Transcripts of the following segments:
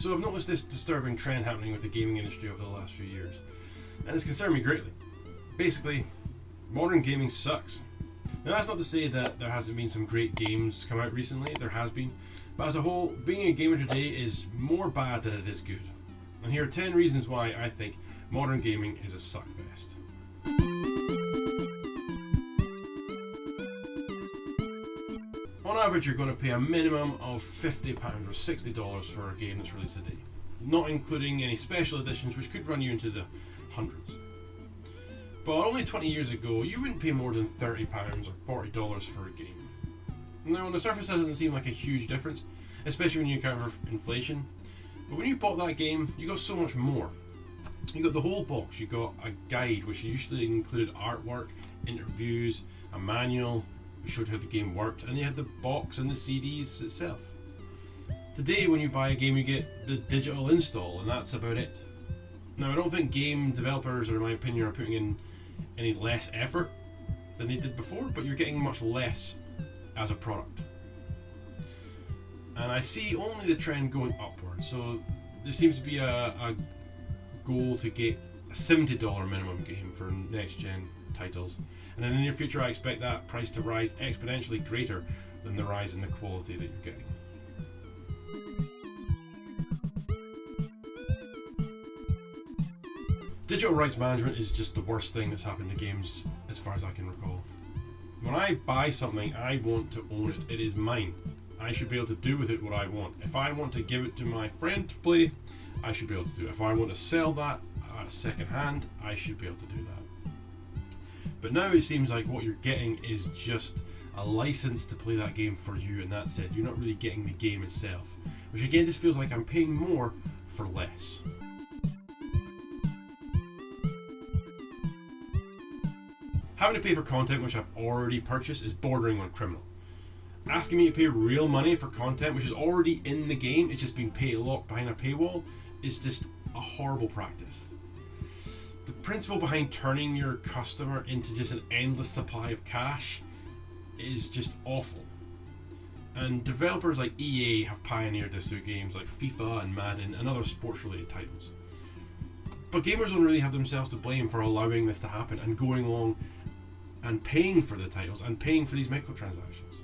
So I've noticed this disturbing trend happening with the gaming industry over the last few years, and it's concerned me greatly. Basically, modern gaming sucks. Now that's not to say that there hasn't been some great games come out recently, there has been, but as a whole, being a gamer today is more bad than it is good. And here are 10 reasons why I think modern gaming is a suckfest. On average, you're going to pay a minimum of £50 or $60 for a game that's released today, not including any special editions which could run you into the hundreds. But only 20 years ago, you wouldn't pay more than £30 or $40 for a game. Now, on the surface, that doesn't seem like a huge difference, especially when you account for inflation. But when you bought that game, you got so much more. You got the whole box, you got a guide which usually included artwork, interviews, a manual which showed how the game worked, and you had the box and the CDs itself. Today, when you buy a game, you get the digital install, and that's about it. Now, I don't think game developers, in my opinion, are putting in any less effort than they did before, but you're getting much less as a product. And I see only the trend going upwards, so there seems to be a goal to get a $70 minimum game for next gen titles, and in the near future I expect that price to rise exponentially greater than the rise in the quality that you're getting. Digital rights management is just the worst thing that's happened to games as far as I can recall. When I buy something, I want to own it. It is mine. I should be able to do with it what I want. If I want to give it to my friend to play, I should be able to do it. If I want to sell that second hand, I should be able to do that. But now it seems like what you're getting is just a license to play that game for you, and that's it. You're not really getting the game itself, which again just feels like I'm paying more for less. Having to pay for content which I've already purchased is bordering on criminal. Asking me to pay real money for content which is already in the game, it's just been locked behind a paywall, is just a horrible practice. The principle behind turning your customer into just an endless supply of cash is just awful. And developers like EA have pioneered this through games like FIFA and Madden and other sports related titles. But gamers don't really have themselves to blame for allowing this to happen and going along and paying for the titles and paying for these microtransactions.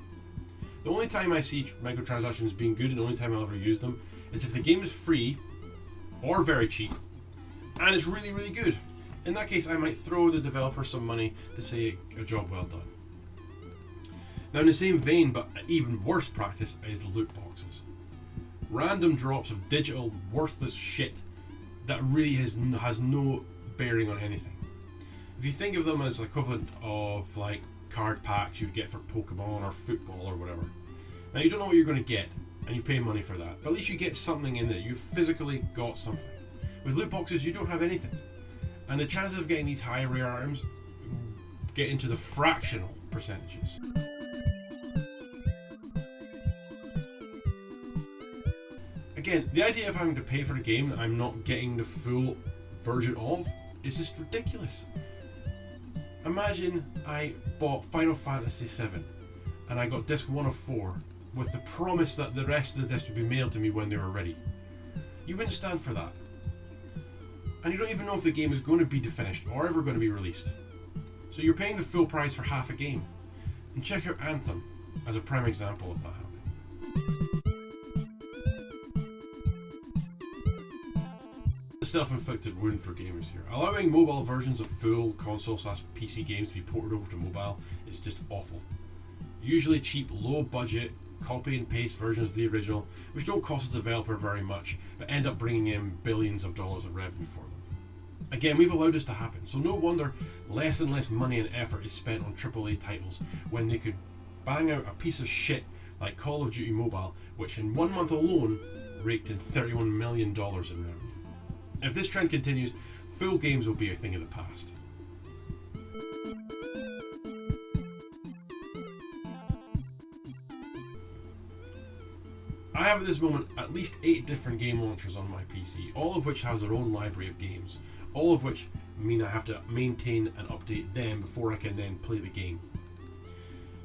The only time I see microtransactions being good and the only time I'll ever use them is if the game is free or very cheap and it's really, really good. In that case, I might throw the developer some money to say a job well done. Now, in the same vein, but even worse practice, is loot boxes. Random drops of digital worthless shit that really has no bearing on anything. If you think of them as equivalent of like card packs you'd get for Pokemon or football or whatever. Now, you don't know what you're going to get, and you pay money for that, but at least you get something in it. You've physically got something. With loot boxes, you don't have anything, and the chances of getting these high rare items get into the fractional percentages. Again, the idea of having to pay for a game that I'm not getting the full version of is just ridiculous. Imagine I bought Final Fantasy VII and I got disc 1 of 4 with the promise that the rest of the discs would be mailed to me when they were ready. You wouldn't stand for that. And you don't even know if the game is going to be finished or ever going to be released. So you're paying the full price for half a game. And check out Anthem as a prime example of that happening. Self-inflicted wound for gamers here. Allowing mobile versions of full console/PC games to be ported over to mobile is just awful. Usually cheap, low-budget, copy and paste versions of the original, which don't cost the developer very much, but end up bringing in billions of dollars of revenue for them. Again, we've allowed this to happen, so no wonder less and less money and effort is spent on AAA titles when they could bang out a piece of shit like Call of Duty Mobile, which in 1 month alone raked in $31 million in revenue. If this trend continues, full games will be a thing of the past. I have at this moment at least 8 different game launchers on my PC, all of which has their own library of games, all of which mean I have to maintain and update them before I can then play the game.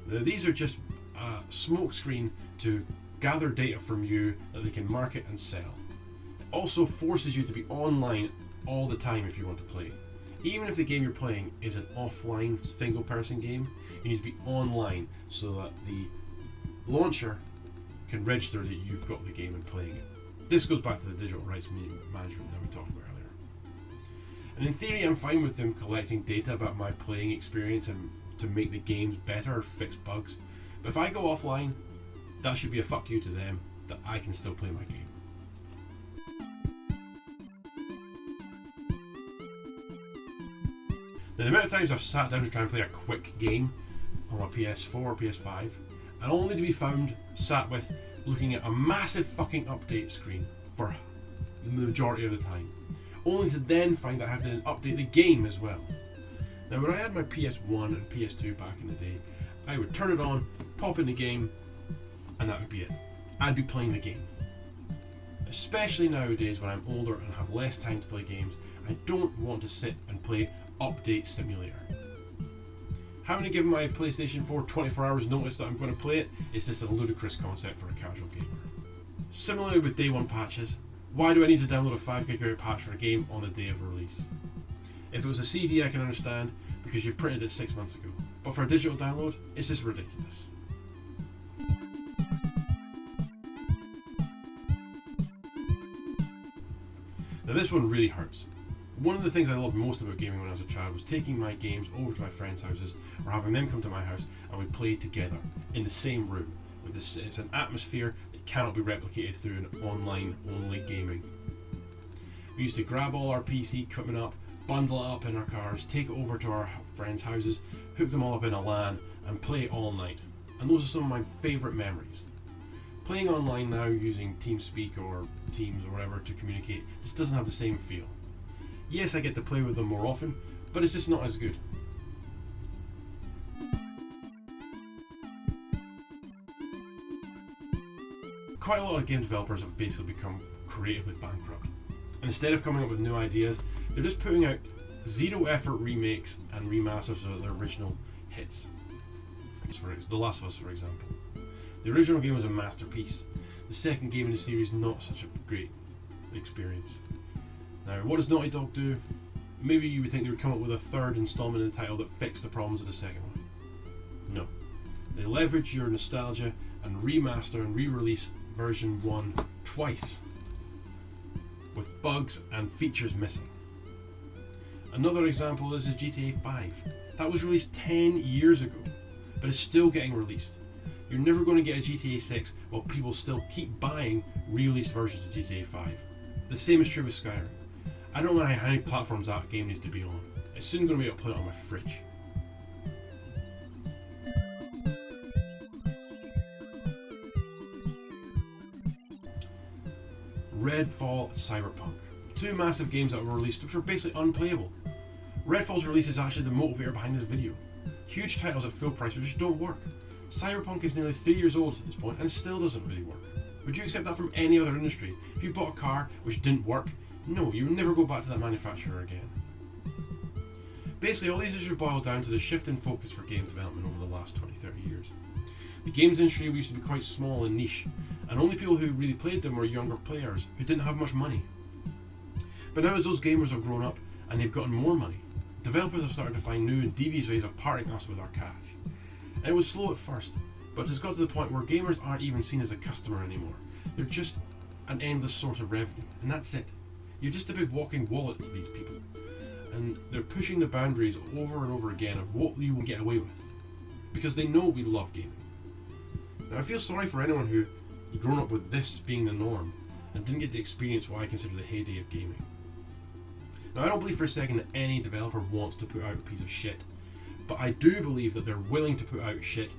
Now, these are just a smokescreen to gather data from you that they can market and sell. also forces you to be online all the time if you want to play. Even if the game you're playing is an offline single person game, you need to be online so that the launcher can register that you've got the game and playing it. This goes back to the digital rights management that we talked about earlier. And in theory, I'm fine with them collecting data about my playing experience and to make the games better or fix bugs. But if I go offline, that should be a fuck you to them that I can still play my game. Now, the amount of times I've sat down to try and play a quick game on my PS4 or PS5, and only to be found sat with looking at a massive fucking update screen for the majority of the time, only to then find I have to update the game as well. Now, when I had my PS1 and PS2 back in the day, I would turn it on, pop in the game, and that would be it. I'd be playing the game. Especially nowadays when I'm older and have less time to play games, I don't want to sit and play Update Simulator. Having to give my PlayStation 4 24 hours notice that I'm going to play it is just a ludicrous concept for a casual gamer. Similarly with day one patches, why do I need to download a 5GB patch for a game on the day of release? If it was a CD I can understand because you've printed it 6 months ago, but for a digital download, it's just ridiculous. Now this one really hurts. One of the things I loved most about gaming when I was a child was taking my games over to my friends' houses or having them come to my house and we'd play together in the same room. With this, it's an atmosphere that cannot be replicated through an online-only gaming. We used to grab all our PC equipment up, bundle it up in our cars, take it over to our friends' houses, hook them all up in a LAN and play all night. And those are some of my favourite memories. Playing online now using TeamSpeak or Teams or whatever to communicate, this doesn't have the same feel. Yes, I get to play with them more often, but it's just not as good. Quite a lot of game developers have basically become creatively bankrupt. And instead of coming up with new ideas, they're just putting out zero effort remakes and remasters of their original hits. The Last of Us, for example. The original game was a masterpiece. The second game in the series, not such a great experience. Now, what does Naughty Dog do? Maybe you would think they would come up with a third installment in the title that fixed the problems of the second one. No. They leverage your nostalgia and remaster and re-release version 1 twice, with bugs and features missing. Another example of this is GTA 5. That was released 10 years ago, but it's still getting released. You're never going to get a GTA 6 while people still keep buying re-released versions of GTA 5. The same is true with Skyrim. I don't know how many platforms that game needs to be on. It's soon going to be able to play it on my fridge. Redfall, Cyberpunk. Two massive games that were released which were basically unplayable. Redfall's release is actually the motivator behind this video. Huge titles at full price which don't work. Cyberpunk is nearly 3 years old at this point and it still doesn't really work. Would you accept that from any other industry? If you bought a car which didn't work, no, you would never go back to that manufacturer again. Basically, all these issues boil down to the shift in focus for game development over the last 20-30 years. The games industry used to be quite small and niche, and only people who really played them were younger players who didn't have much money. But now as those gamers have grown up and they've gotten more money, developers have started to find new and devious ways of parting us with our cash. And it was slow at first, but it's got to the point where gamers aren't even seen as a customer anymore. They're just an endless source of revenue, and that's it. You're just a big walking wallet to these people. And they're pushing the boundaries over and over again of what you will get away with. Because they know we love gaming. Now I feel sorry for anyone who has grown up with this being the norm and didn't get to experience what I consider the heyday of gaming. Now I don't believe for a second that any developer wants to put out a piece of shit, but I do believe that they're willing to put out shit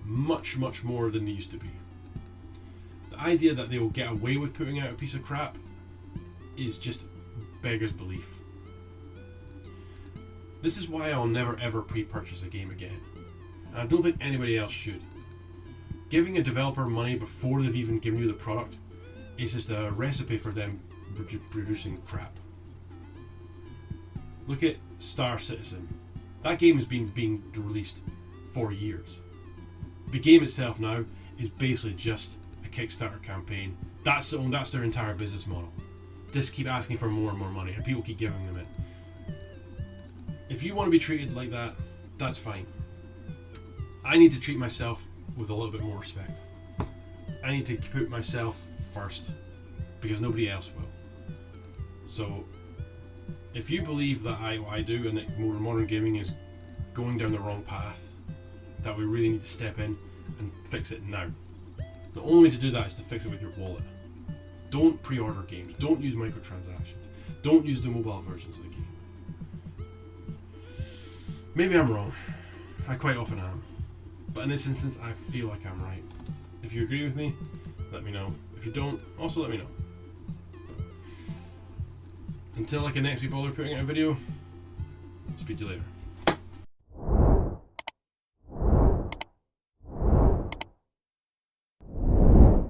much, much more than they used to be. The idea that they will get away with putting out a piece of crap is just beggars belief. This is why I'll never ever pre-purchase a game again, and I don't think anybody else should. Giving a developer money before they've even given you the product is just a recipe for them producing crap. Look at Star Citizen. That game has been being released for years. The game itself now is basically just a Kickstarter campaign. That's their entire business model. just keep asking for more and more money, and people keep giving them it. If you want to be treated like that, that's fine. I need to treat myself with a little bit more respect. I need to put myself first, because nobody else will. So, if you believe that what I do and that modern gaming is going down the wrong path, that we really need to step in and fix it now. The only way to do that is to fix it with your wallet. Don't pre-order games. Don't use microtransactions. Don't use the mobile versions of the game. Maybe I'm wrong. I quite often am. But in this instance, I feel like I'm right. If you agree with me, let me know. If you don't, also let me know. Until I can next be bothered putting out a video, speak to you later.